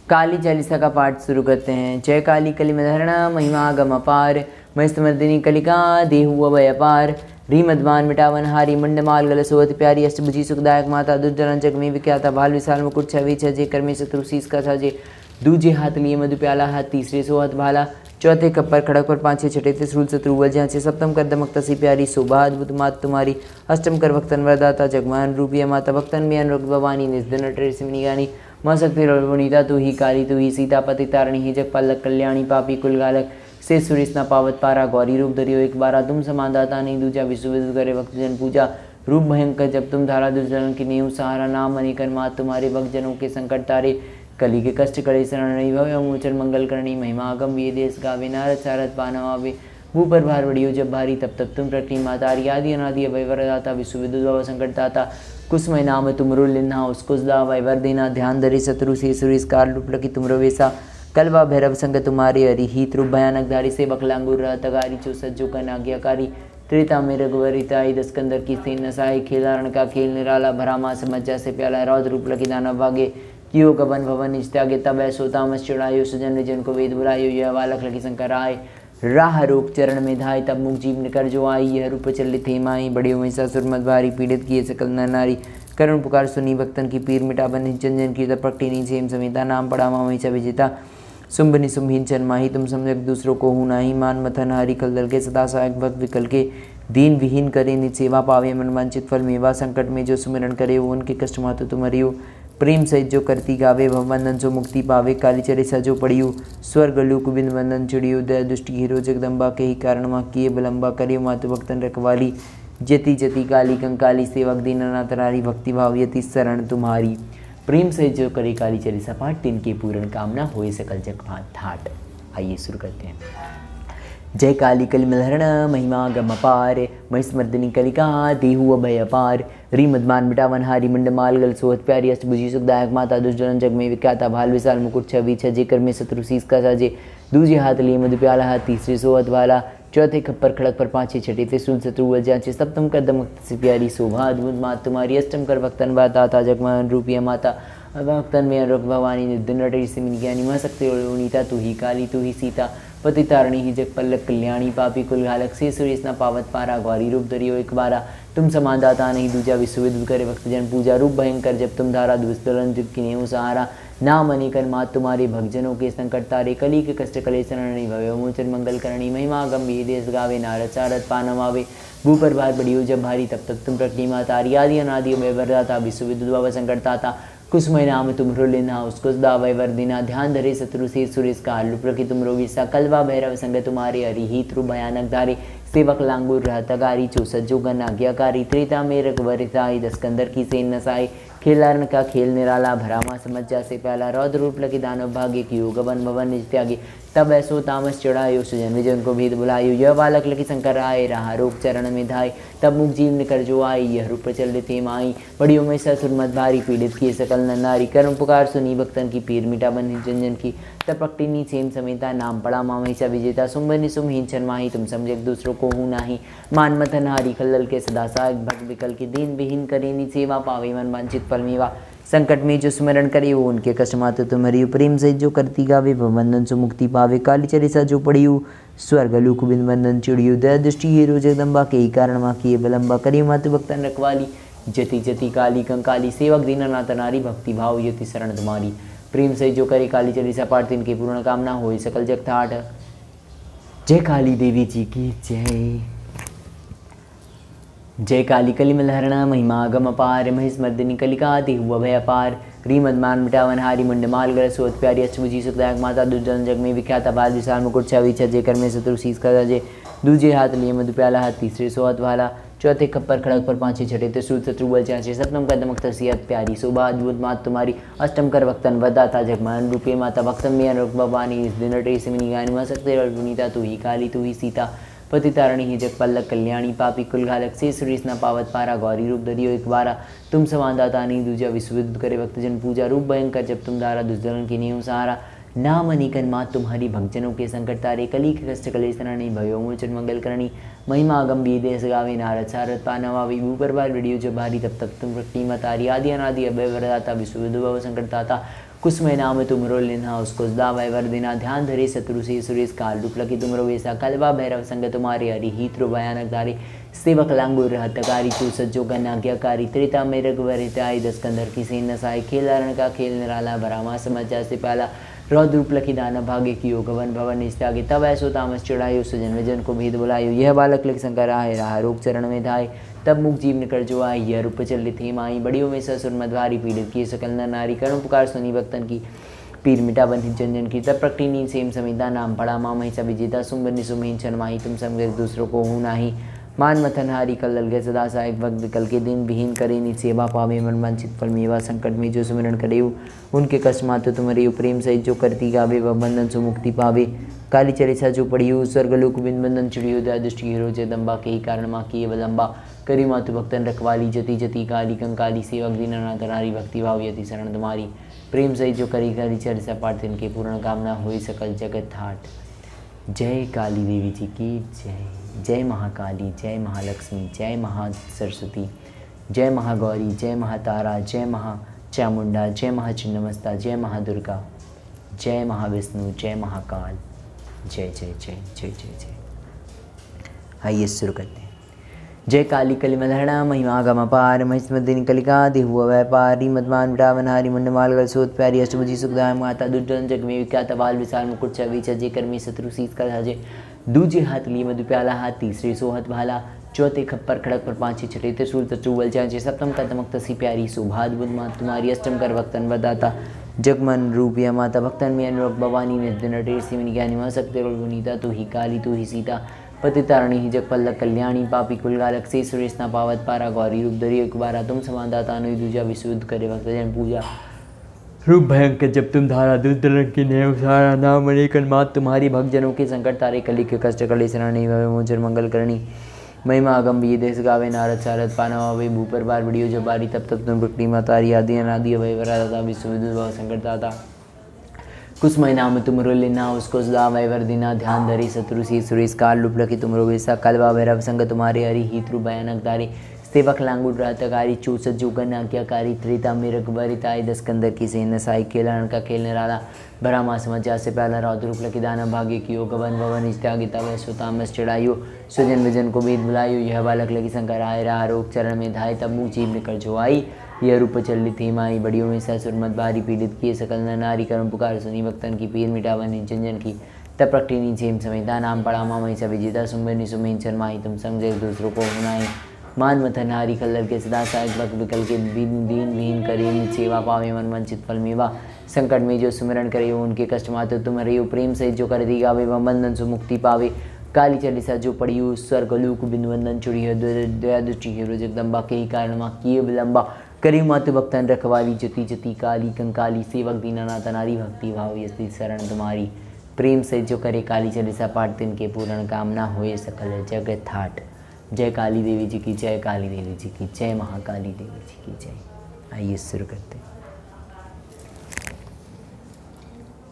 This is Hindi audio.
काली चालीसा का पाठ शुरू करते हैं। जय काली कलिमधारणा महिमा गम अपार मस्तमर्दिनी कलिका देहु अभय अपार री मदमान मिटावन हारी मंडमाल गल सोवत प्यारी अष्टभुजी सुखदायक माता दुर्जन जग में विख्याता भाल विशाल मुकुट छवि छजे कर में शत्रु शीस का छजे दूजे हाथ लिए मधु प्याला हाथ तीसरे सो हाथ भाला चौथे कप पर खड़क पर पांचवे छठे त्रिशूल शत्रु वल जहाँ से सप्तम कर दमक तसी प्यारी शोभा अद्भुत मात तुम्हारी अष्टम कर भक्तन वरदाता जगमान रूपिया माता भक्तन में अनुरक्त भवानी निस्दन ट्रेसिमनी गानी माँ शक्ति रोणीता तू ही काली तू ही सीता पति तारणी ही जगपालक कल्याणी पापी कुलगालक से सुरेशना पावत पारा गौरी रूप धरियो एक बारा तुम समादाता नहीं दूजा विश्व विदु करे भक्त जन पूजा रूप भयंकर जब तुम धारा दुर्जन की नींव सहारा नाम अनिकर मात तुम्हारे भक्त जनों के संकट तारे कली के कष्ट करे शरण नहीं भव्य मोचन मंगल करणी महिमा अगम वे देश गावे नारद सारद पानवावे भू पर भार बढ़ियो जब भारी तब तब तुम प्रकटी माता आदि अनादि वैवरदाता विश्व विदु संकट दाता कुसमय नाम तुमरो लिन्हा उसकुसदा वैवर देना ध्यान धरे शत्रु से सुरेश कार रूप लकी तुमरो वेसा कलवा भैरव संग तुम्हारे हरि हित रूप भयानक धारी से बकलांगुर तगारी चो सज्जो कन आज्ञाकारी त्रेता में रघुवरिताई दस्कंदर की सेन नसाई खेलारण का खेल निराला भरा माँ समज्जा से प्याला रौद्र रूप लकी दानव भागे कियो गबन भवन इष्टागे तब ऐसो तामस चढ़ायो सुजन निजन को वेद बुलायो यह बालक लकी शंकर आए राह रोक चरण में धाय तब मुख जीव निकर जो आई यह रूप चलित हेमाई बड़े महिषासुर मद भारी पीड़ित किए सकल नर नारी करुण पुकार सुनी भक्तन की पीर मिटा बन जन की तपकटी नीचे हेम समिता नाम पड़ा माँ महिषा विजेता शुंभ निशुंभहीन चरमाही तुम समझ दूसरों को हूँ नाही मान मथन हरि खलदल के सदा सहायक भक्त विकल के दीन विहीन करे निज सेवा पावे मन वांछित फल मेवा संकट में जो सुमिरन करे वो उनके कष्ट मातो तुम हरियो प्रेम सहित जो करती गावे भवबंधन सो मुक्ति पावे काली चरे सजो पड़ियो स्वर्ग लोक बिंद बंधन चिड़ियो दया दुष्टि हीरो जगदम्बा के ही कारण माँ किए बलम्बा करियो मातु भक्तन रखवाली जति जति काली कंकाली सेवक दीनानाथ रारी भक्ति भाव यति शरण तुम्हारी प्रेम से जो करे काली चरी सपाट तीन की पूर्ण कामना होए सकल जग ठाट। आइए शुरू करते हैं। जय काली कलिमलहरण महिमा गम अपार महिस्मर्दिनी कलिका देहु अभय अपार री मदमान मिटावन हारी मंडमाल गल सोहत प्यारी अष्टभुजी सुखदायक माता दुर्जन जग में विख्याता भाल विशाल मुकुट छवि छजे कर में शत्रु शीस का साजे दूजे हाथ लिए मधु प्याला हाथ तीसरे सोहत वाला चौथे खप्पर खड़क पर पांचवे छठे त्रिशूल शत्रु वल जांचे सप्तम कर दमक से प्यारी शोभा अद्भुत मात तुम्हारी अष्टम कर भक्तन दाता जगमान रूपिया माता भक्तन में अनुरक्त भवानी निर्धन नटरी सिमिन ज्ञानी माँ शक्ति रोणीता तू ही काली तू ही सीता पति तारणी ही जगपल्लक कल्याणी पापी कुलघालक से सुरेश न पावत पारा गौरी रूप धरियो एक बारा तुम समादाता नहीं दूजा विश्व विदु करे भक्तजन पूजा रूप भयंकर जब तुम धारा दुष्दलन की नेहु सहारा नाम अनिकर मात तुम्हारे भक्तजनों के संकट तारे कली के कष्ट कले शरणी भव्य मोचन मंगल करणी महिमा गंभीर देश गावे नारद सारद पानवावे भू पर भार बढ़ियो जब भारी तब तक तुम प्रकटी माता आदि अनादि में वरदाता विश्व विदु संकट ताता कुसमय नाम तुम रोलिन्हा उसकुसदा वैवर्दिना ध्यान धरे शत्रु से सुरेश का लुप्रकी तुम रोगिसा कलवा भैरव संग तुम्हारे हरि हित रूप भयानक धारे सेवक लांगुर रहतगारी चो सज्जो गण आज्ञाकारी त्रेता में रघुवरिताई दस्कंदर की सेन नसाई खेलारण का खेल निराला भरामा समज्जा से प्याला रौद्र रूप लगी दानव भाग्य की गबन भवन निज त्यागी तब ऐसो तामस चढ़ायो सुजन विजन को भेद बुलायो यह बालक लकी शंकर आए रहा रोग चरण में धाय तब मुख जीव निकर जो आई यह रूप चलित माई बड़ियों में ससुर मत भारी पीड़ित किए सकल न नारी कर्म पुकार सुनी भक्तन की पीर मिटा बनी जन की तब पकटिनी सेम समेता नाम पड़ा माँ महिषा विजेता सुम्भ निसुम्हीन शर्माही तुम समझे दूसरों को हूँ नाही मान मथन हारी खल्लल के सदा सहायक भक्त विकल के दीन विहीन करेनी सेवा पावे मन वांछित फल मेवा संकट में जो स्मरण करे वो उनके कष्ट मातो तुम हरियो प्रेम से जो करती गावे भवबंधन सो मुक्ति पावे काली चरिसा जो पड़ियो स्वर्ग लोक बिंद बंधन चिड़ियो दया दृष्टि हीरो जगदम्बा के ही कारण माँ किए बलम्बा करियो मातु भक्तन रखवाली जति जति काली कंकाली सेवक दीनानाथ नारी भक्ति भाव यति शरण तुम्हारी प्रेम से जो करे काली चरिसा पाठ दिन की पूर्ण कामना होए सकल जग ठाठ। जय काली देवी जी की जय। जय काली कलिमलहरणा महिमा गम अपार महिस्मर्दिनी कलिका देहु अभय अपार री मदमान मिटावन हारी मुंडमाल ग्रह सोत प्यारी अष्टभुजी सुखदायक माता दुर्जन जग में विख्याता बाल विशाल मुकुट छवि छजे कर में शत्रु शीस का सजे दूजे हाथ लिए मधु प्याला हाथ तीसरे सोहत वाला चौथे खप्पर खड़क पर पांचवे छठे त्रिशूल शत्रु बल चांचे सप्तम का दमक तसियत प्यारी शोभा अद्भुत मात तुम्हारी अष्टम कर भक्तन वदाता जगमान रूपे माता भक्तन में अनुरक्त भवानी इस दिन नटरी सिमिनी गानी माँ सकते रणीता तू ही काली तू ही सीता पति तारणी ही जगपल्लक कल्याणी पापी कुलघालक से सुरेश न पावत पारा गौरी रूप धरियो एक बारा तुम समादाता नहीं दूजा विश्व विदु करे भक्तजन पूजा रूप भयंकर जब तुम धारा दुष्दलन की नींव सहारा नाम अनिकन मात तुम्हारी भक्तजनों के संकट तारे कली के कष्ट कले शरणी भयो मोचन मंगल करणी महिमा गंभीर देश गावे नारद सारद पानवा विभू पर बार वीडियो जब भारी तब तब तुम प्रकृति मतारी आदि अनादि अभय वरदाता विश्व विधुभव संकटदाता कुसमय नाम तुमरो लेना उसको दावय वर्दिना ध्यान धरे शत्रु से सुरेश काल रूप लकी तुमरो वैसा कलवा भैरव संग तुम्हारे हरि हित्रो भयानक धारे सेवक लांगुर हतकारी तू सज्जो गन्नाज्ञाकारी त्रिता में रघुवरिताई दस्कंधर की सेन नसाई खेलारण का खेल निराला भरामा समझा से प्याला रौद्र रूप लखी दाना भाग्य की गवन भवन निस्त्यागे तब ऐसो तामस चढ़ायो सुजन विजन को भेद बुलायो यह बालक लिख शंकर आए रहा रोग चरण में धाय तब मुख जीव निकल जो आई यह रूप चलित ही माई बड़ियों में ससुर मधवारी पीड़ित की सकल न नारी करुण पुकार सुनी भक्तन की पीर मिटा बंधी जन की तब प्रकटी नींद सेम समिता नाम पड़ा माँ महिषा विजेता सुम्बनी सुमहीन शर्माही तुम समझ दूसरों को हूँ नाही मान मथन हारी कल लल गए सदा सायक वक्त विकल के दिन विहीन करे नि सेवा पावे मन वांछित फल मेवा संकट में जो सुमिरन करे उनके कष्ट मात्र तुम्हारे प्रेम सहित जो करती गावे वह बंधन से मुक्ति पावे काली चरिसा जो पढ़ियु स्वर्गलोक बिन बंधन चिड़ियो दया दृष्टि हीरो जगदम्बा के ही कारण माँ की विलंबा करी मातु भक्तन रखवाली जति जति काली कंकाली सेवक दीनानाथ नारी भक्ति भाव यति शरण तुम्हारी प्रेम सहित जो करी काली चरिसा पाठ इनके पूर्ण कामना हुई सकल जगत थाट। जय काली देवी जी की जय। जय महाकाली, जय महालक्ष्मी, जय महासरस्वती, जय महागौरी, जय महातारा, जय महाचामुंडा, जय महाचिन्नमस्ता, जय महादुर्गा, जय महाविष्णु, जय महाकाल, जय जय जय जय जय जय। आइए शुरू करते हैं। जय काली कली मलहरणा महिमा गम अपार महिष्मदिनी कलिका देहुआ व्यापारी मदमान विटावन हारी मुंडमाल गलसोत प्यारी अष्टभुजी सुखदाय माता दुर्जन जग में विख्यात बाल विशाल मुकुट छवि छजे कर्मी शत्रु शीत कर हजे दूजे हाथ लिए मधु प्याला हाथ तीसरे सोहत भाला चौथे खप्पर खड़क पर पांचवे छठे त्रिशूल तत्रुवल चाचे सप्तम का दमक तसी प्यारी सुभाद बुद्ध मात तुम्हारी अष्टम कर भक्तन वदाता जगमन रूप या माता भक्तन में अनुरूप भवानी नित्य नटेर सिमनी ज्ञानी मा सकते गुनीता तू ही काली तू ही सीता पतितारणी ही जगपल्लक कल्याणी पापी कुलगालक से सुरेशना पावत पारा गौरी रूप दरियो कुबारा तुम समादाता अनुय दूजा विशुद्ध करे भक्तजन पूजा रूप भयंकर जब तुम धारा दुर्दलन की नेव सारा नाम अनेकन मात तुम्हारी भक्तजनों के संकट तारे कली के कष्ट कले शरणी भवे मोचर मंगल करणी महिमा गंभीर देश गावे नारद सारद पानवा वे भूपर बार बड़ियो जब बारी तब तब तुम प्रकटी मातारी आदि अनादि अभय वरदाता विश्व विधुभव संकट दाता कुसमय नाम तुमरो लेना उसको सदा वैवर्दिना ध्यान धरी शत्रु सी सुरेश काल रूप लखी तुमरो वैसा कलवा भैरव संग तुम्हारे हरि हित्रु भयानक दारी सेवक लांगुट रहतकारी चूसत जुगन आज्ञाकारी त्रिता मेरक वरिताई दस्कंदर की सेन नसाई खेलाण का खेल निराला भरा मास मजा से प्याला रौद्र रूप लकी दाना भाग्य कियो गवन भवन इत्यागिता वै सुतामस चढ़ायो सुजन विजन को भेद बुलायो यह बालक लगी शंकर आय रहा रोग चरण में धाय तब मुँह जीव निकल जो आई यह रूप चलित ही माई बड़ियों में ससुर मत भारी पीड़ित किए सकल न नारी कर्म पुकार सुनी भक्तन की पीर मिटावन जंजन की तब प्रकटी नीचे समेता नाम पड़ा माँ महिषा विजेता सुम्बनी सुमेन शर्माही तुम समझे दूसरों को हुनाई मान मथन हारी कल्लर के सदा सायक वक्त विकल के दीन विहीन करे सेवा पावे मन वंचित फल मेवा संकट में जो सुमिरन करे उनके कष्ट मात्र तुम हरियो प्रेम से जो कर दी गावे वह बंधन से मुक्ति पावे काली चालीसा जो पढ़ियो स्वर्गलोक बिंदु वंदन चुड़ियो दया दृष्टि हीरो जगदम्बा के ही कारण माँ किए विलंबा करी मातु भक्तन रखवाली जति जति काली कंकाली सेवक दीनानाथ नारी भक्ति भाव यस्ति शरण तुम्हारी प्रेम से जो करे काली चालीसा पाठ दिन के पूर्ण कामना होए सकल जगत थाट। जय काली देवी जी की जय, काली देवी जी की जय, महाकाली देवी जी की जय। आइए शुरू करते हैं।